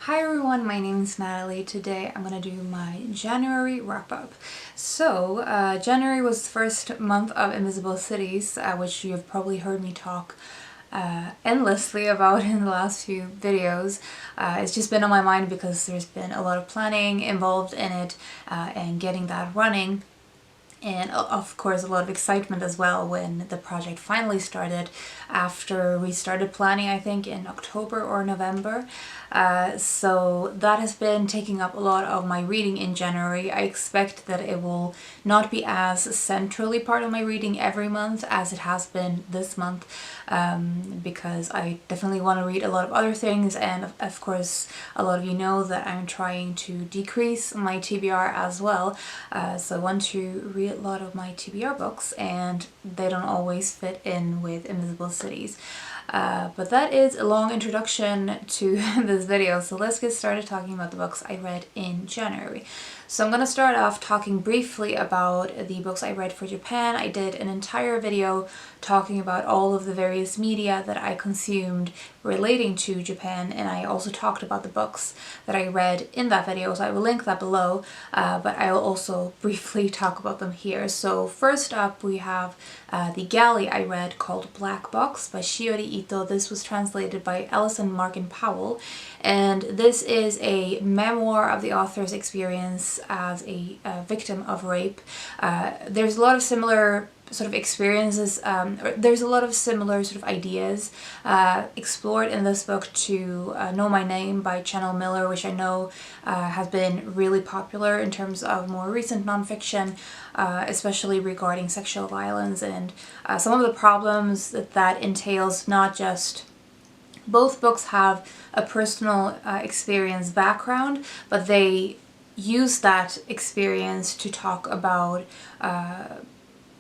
Hi everyone, my name is Natalie. Today I'm going to do my January wrap-up. So, January was the first month of Invisible Cities, which you've probably heard me talk endlessly about in the last few videos. It's just been on my mind because there's been a lot of planning involved in it and getting that running. And of course a lot of excitement as well when the project finally started after we started planning, I think in October or November. So that has been taking up a lot of my reading in January. I expect that it will not be as centrally part of my reading every month as it has been this month, because I definitely want to read a lot of other things, and of course a lot of you know that I'm trying to decrease my TBR as well, so I want to read a lot of my TBR books and they don't always fit in with Invisible Cities. But that is a long introduction to this video, so let's get started talking about the books I read in January. So I'm going to start off talking briefly about the books I read for Japan. I did an entire video talking about all of the various media that I consumed relating to Japan, and I also talked about the books that I read in that video, so I will link that below, but I will also briefly talk about them here. So first up we have the galley I read called Black Box by Shiori Ito. This was translated by Alison Markin Powell, and this is a memoir of the author's experience as a victim of rape. There's a lot of similar sort of experiences, there's a lot of similar sort of ideas explored in this book to Know My Name by Chanel Miller, which I know has been really popular in terms of more recent nonfiction, especially regarding sexual violence and some of the problems that entails. Not just both books have a personal experience background, but they use that experience to talk about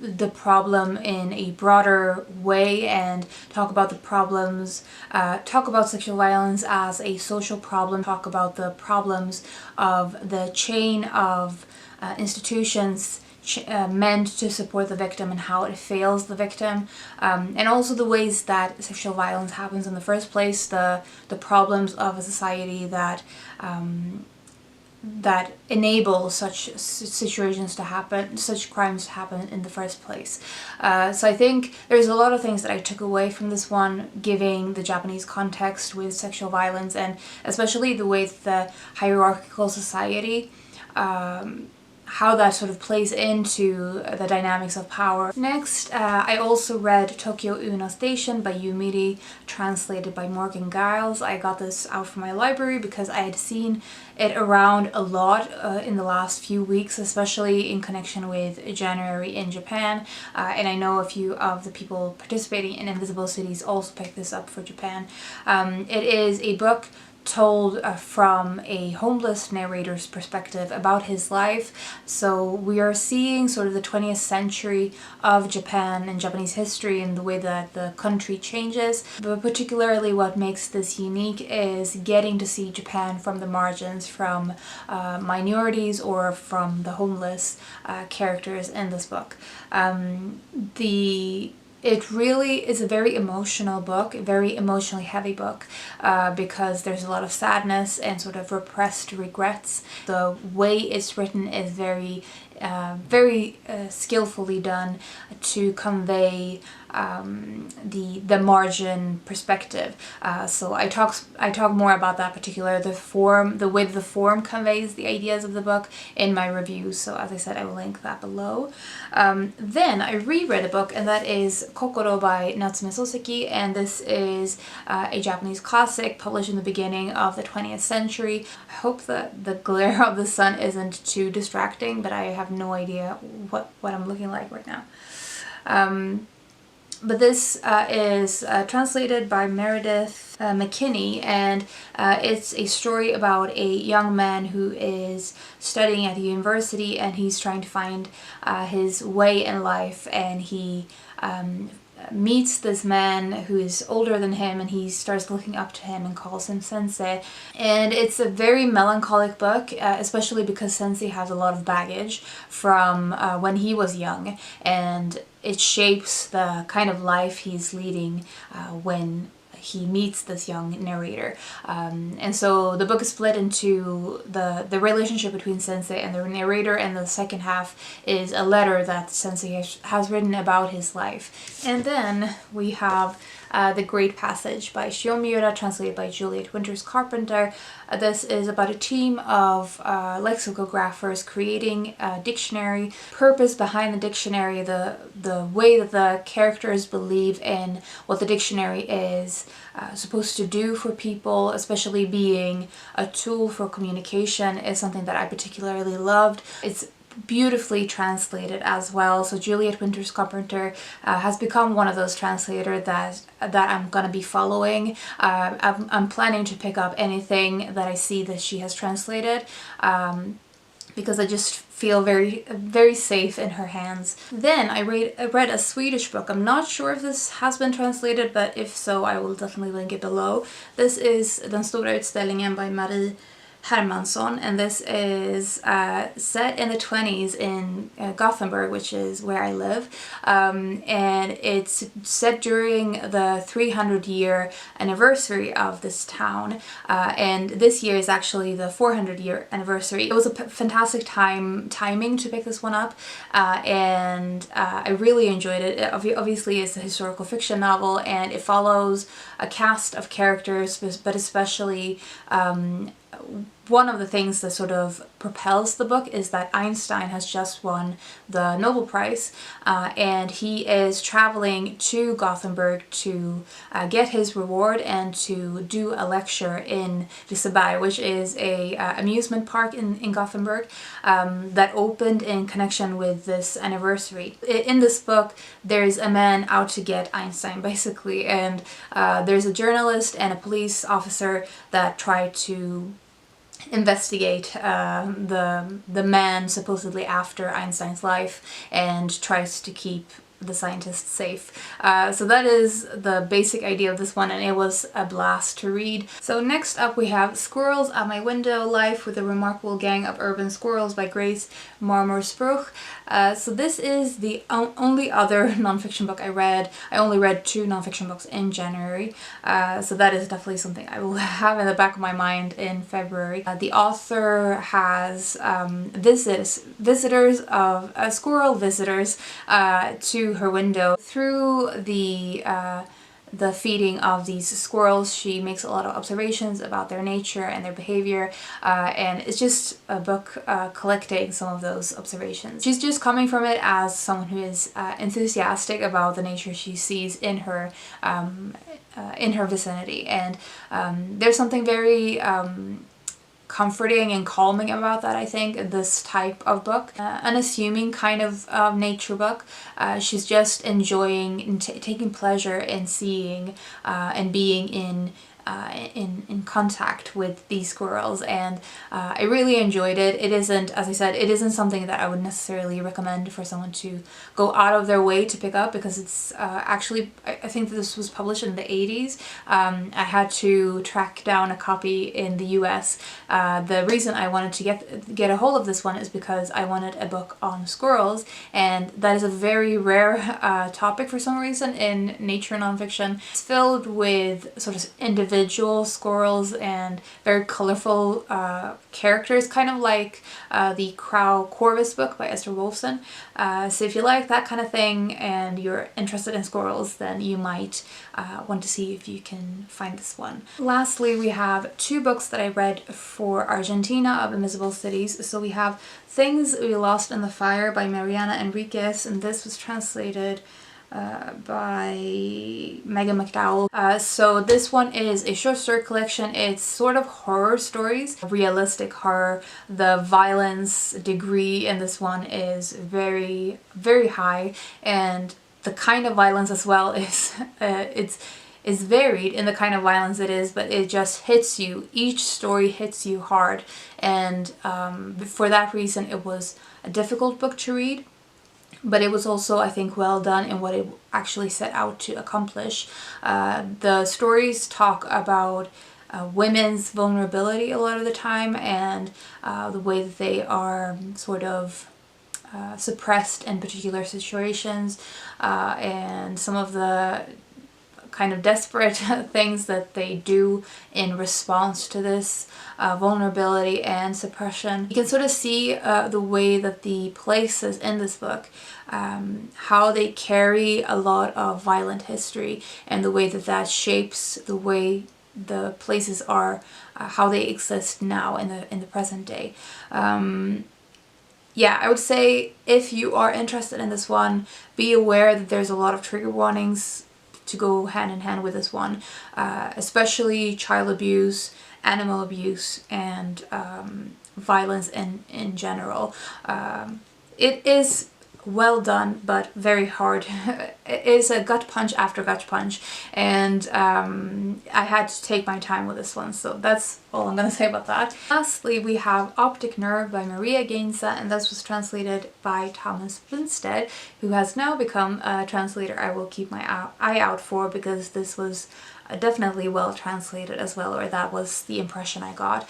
the problem in a broader way and talk about the problems, talk about sexual violence as a social problem, talk about the problems of the chain of institutions meant to support the victim and how it fails the victim, and also the ways that sexual violence happens in the first place, the problems of a society that that enable such situations to happen, such crimes to happen in the first place. So I think there's a lot of things that I took away from this one, giving the Japanese context with sexual violence and especially the way the hierarchical society, how that sort of plays into the dynamics of power. Next, I also read Tokyo Ueno Station by Yumiri, translated by Morgan Giles. I got this out from my library because I had seen it around a lot in the last few weeks, especially in connection with January in Japan, and I know a few of the people participating in Invisible Cities also picked this up for Japan. It is a book told from a homeless narrator's perspective about his life. So we are seeing sort of the 20th century of Japan and Japanese history and the way that the country changes. But particularly what makes this unique is getting to see Japan from the margins, from minorities or from the homeless characters in this book. It really is a very emotional book, a very emotionally heavy book, because there's a lot of sadness and sort of repressed regrets. The way it's written is very skillfully done to convey the margin perspective. So I talk more about that particular, the way the form conveys the ideas of the book in my review. So as I said, I will link that below. Then I reread a book, and that is Kokoro by Natsume Soseki, and this is a Japanese classic published in the beginning of the 20th century. I hope that the glare of the sun isn't too distracting, but I have no idea what I'm looking like right now. But this is translated by Meredith McKinney, and it's a story about a young man who is studying at the university, and he's trying to find his way in life, and he meets this man who is older than him, and he starts looking up to him and calls him sensei. And it's a very melancholic book, especially because sensei has a lot of baggage from when he was young, and it shapes the kind of life he's leading when he meets this young narrator. And so the book is split into the relationship between Sensei and the narrator, and the second half is a letter that Sensei has written about his life. And then we have The Great Passage by Shio Miura, translated by Juliet Winters Carpenter. This is about a team of lexicographers creating a dictionary. Purpose behind the dictionary, the way that the characters believe in what the dictionary is supposed to do for people, especially being a tool for communication, is something that I particularly loved. It's beautifully translated as well. So Juliet Winters Carpenter has become one of those translators that I'm gonna be following. I'm planning to pick up anything that I see that she has translated, because I just feel very safe in her hands. Then I read a Swedish book. I'm not sure if this has been translated, but if so, I will definitely link it below. This is Den stora utställningen by Marie Hermansson, and this is set in the 20s in Gothenburg, which is where I live, and it's set during the 300-year anniversary of this town, and this year is actually the 400-year anniversary. It was a fantastic timing to pick this one up, and I really enjoyed it. Obviously it's a historical fiction novel, and it follows a cast of characters, but especially one of the things that sort of propels the book is that Einstein has just won the Nobel Prize, and he is traveling to Gothenburg to get his reward and to do a lecture in Liseberg, which is a amusement park in Gothenburg that opened in connection with this anniversary. In this book, there's a man out to get Einstein, basically, and there's a journalist and a police officer that try to investigate the man supposedly after Einstein's life and tries to keep the scientists safe. So that is the basic idea of this one, and it was a blast to read. So next up we have Squirrels At My Window, Life with a Remarkable Gang of Urban Squirrels by Grace Marmor-Spruch. So this is the only other nonfiction book I read. I only read 2 nonfiction books in January, so that is definitely something I will have in the back of my mind in February. The author has visitors of squirrel visitors to her window. Through the feeding of these squirrels, she makes a lot of observations about their nature and their behavior, and it's just a book collecting some of those observations. She's just coming from it as someone who is enthusiastic about the nature she sees in her vicinity, and there's something very comforting and calming about that, I think, this type of book. Unassuming kind of nature book. She's just enjoying and taking pleasure in seeing and being in contact with these squirrels, and I really enjoyed it. It isn't, as I said, it isn't something that I would necessarily recommend for someone to go out of their way to pick up, because it's actually, I think that this was published in the 80s. I had to track down a copy in the US. The reason I wanted to get a hold of this one is because I wanted a book on squirrels, and that is a very rare topic for some reason in nature nonfiction. It's filled with sort of individual squirrels and very colorful characters, kind of like the Crow Corvus book by Esther Wolfson. So if you like that kind of thing and you're interested in squirrels, then you might want to see if you can find this one. Lastly, we have 2 books that I read for Argentina of Invisible Cities. So we have Things We Lost in the Fire by Mariana Enriquez, and this was translated by Megan McDowell. So this one is a short story collection. It's sort of horror stories, realistic horror. The violence degree in this one is very high, and the kind of violence as well is it's varied in the kind of violence it is, but it just hits you. Each story hits you hard, and for that reason it was a difficult book to read. But it was also, I think, well done in what it actually set out to accomplish. The stories talk about women's vulnerability a lot of the time, and the way that they are sort of suppressed in particular situations, and some of the kind of desperate things that they do in response to this vulnerability and suppression. You can sort of see the way that the places in this book, how they carry a lot of violent history, and the way that that shapes the way the places are, how they exist now in the present day. Yeah, I would say if you are interested in this one, be aware that there's a lot of trigger warnings to go hand in hand with this one, especially child abuse, animal abuse, and violence in general. It is well done, but very hard. It is a gut punch after gut punch, and I had to take my time with this one, so that's all I'm gonna say about that. Lastly, we have Optic Nerve by Maria Gainza, and this was translated by Thomas Bunstead, who has now become a translator I will keep my eye out for, because this was definitely well translated as well, or that was the impression I got.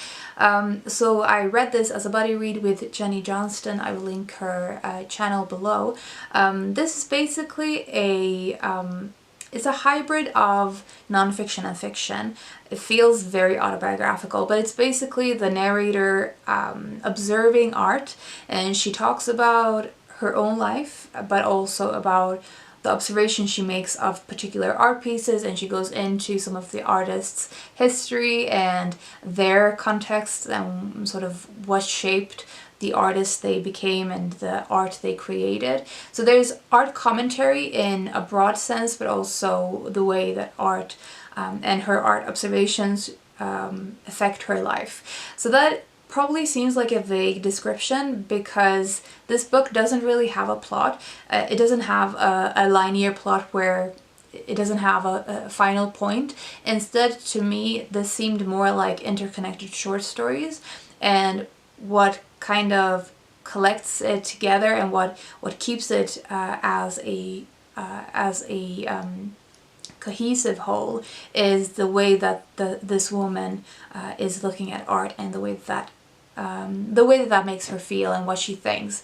So I read this as a buddy read with Jenny Johnston. I will link her channel below. This is basically it's a hybrid of nonfiction and fiction. It feels very autobiographical, but it's basically the narrator observing art, and she talks about her own life, but also about the observation she makes of particular art pieces, and she goes into some of the artists' history and their context and sort of what shaped the artists they became and the art they created. So there's art commentary in a broad sense, but also the way that art and her art observations affect her life. So that probably seems like a vague description, because this book doesn't really have a plot. It doesn't have a linear plot where it doesn't have a final point. Instead, to me, this seemed more like interconnected short stories, and what kind of collects it together and what keeps it as a cohesive whole is the way that this woman is looking at art, and the way that makes her feel and what she thinks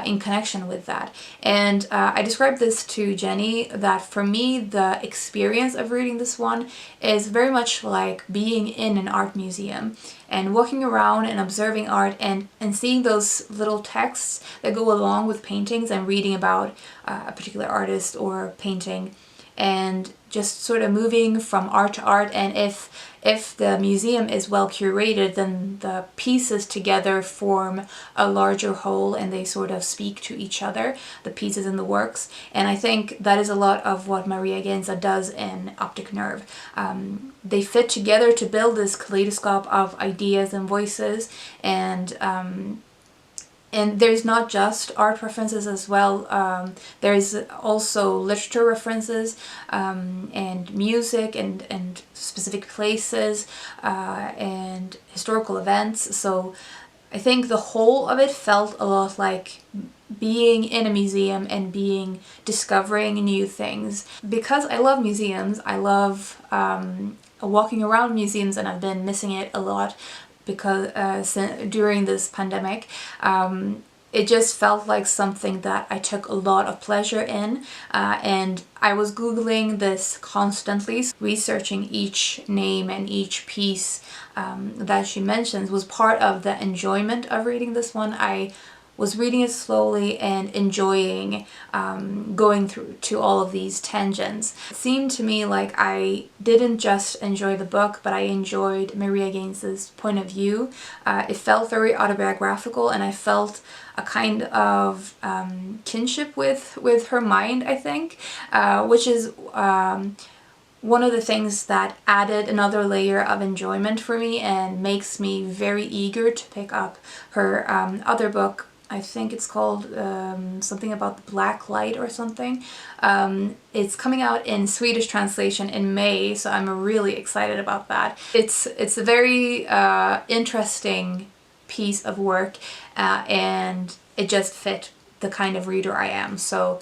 in connection with that. And I described this to Jenny, that for me the experience of reading this one is very much like being in an art museum and walking around and observing art and seeing those little texts that go along with paintings and reading about a particular artist or painting, and just sort of moving from art to art. And if the museum is well curated, then the pieces together form a larger whole, and they sort of speak to each other, the pieces in the works. And I think that is a lot of what Maria Gainza does in Optic Nerve. They fit together to build this kaleidoscope of ideas and voices, and there's not just art references as well. There's also literature references, and music, and specific places, and historical events. So I think the whole of it felt a lot like being in a museum and discovering new things. Because I love museums, I love walking around museums, and I've been missing it a lot because during this pandemic. It just felt like something that I took a lot of pleasure in, and I was Googling this constantly. Researching each name and each piece that she mentions was part of the enjoyment of reading this one. I was reading it slowly and enjoying going through to all of these tangents. It seemed to me like I didn't just enjoy the book, but I enjoyed Maria Gainza's point of view. It felt very autobiographical, and I felt a kind of kinship with her mind, I think, which is one of the things that added another layer of enjoyment for me and makes me very eager to pick up her other book. I think it's called something about the black light or something. It's coming out in Swedish translation in May, so I'm really excited about that. It's a very interesting piece of work, and it just fit the kind of reader I am. So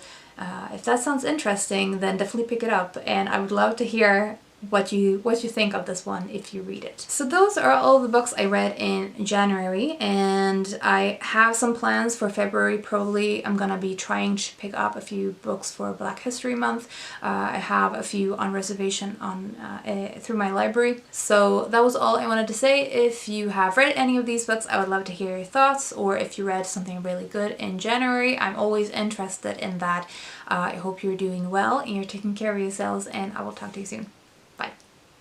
if that sounds interesting, then definitely pick it up, and I would love to hear what you think of this one if you read it. So those are all the books I read in January, and I have some plans for February. Probably I'm gonna be trying to pick up a few books for Black History Month. I have a few on reservation on through my library. So that was all I wanted to say. If you have read any of these books, I would love to hear your thoughts, or if you read something really good in January. I'm always interested in that. I hope you're doing well and you're taking care of yourselves, and I will talk to you soon.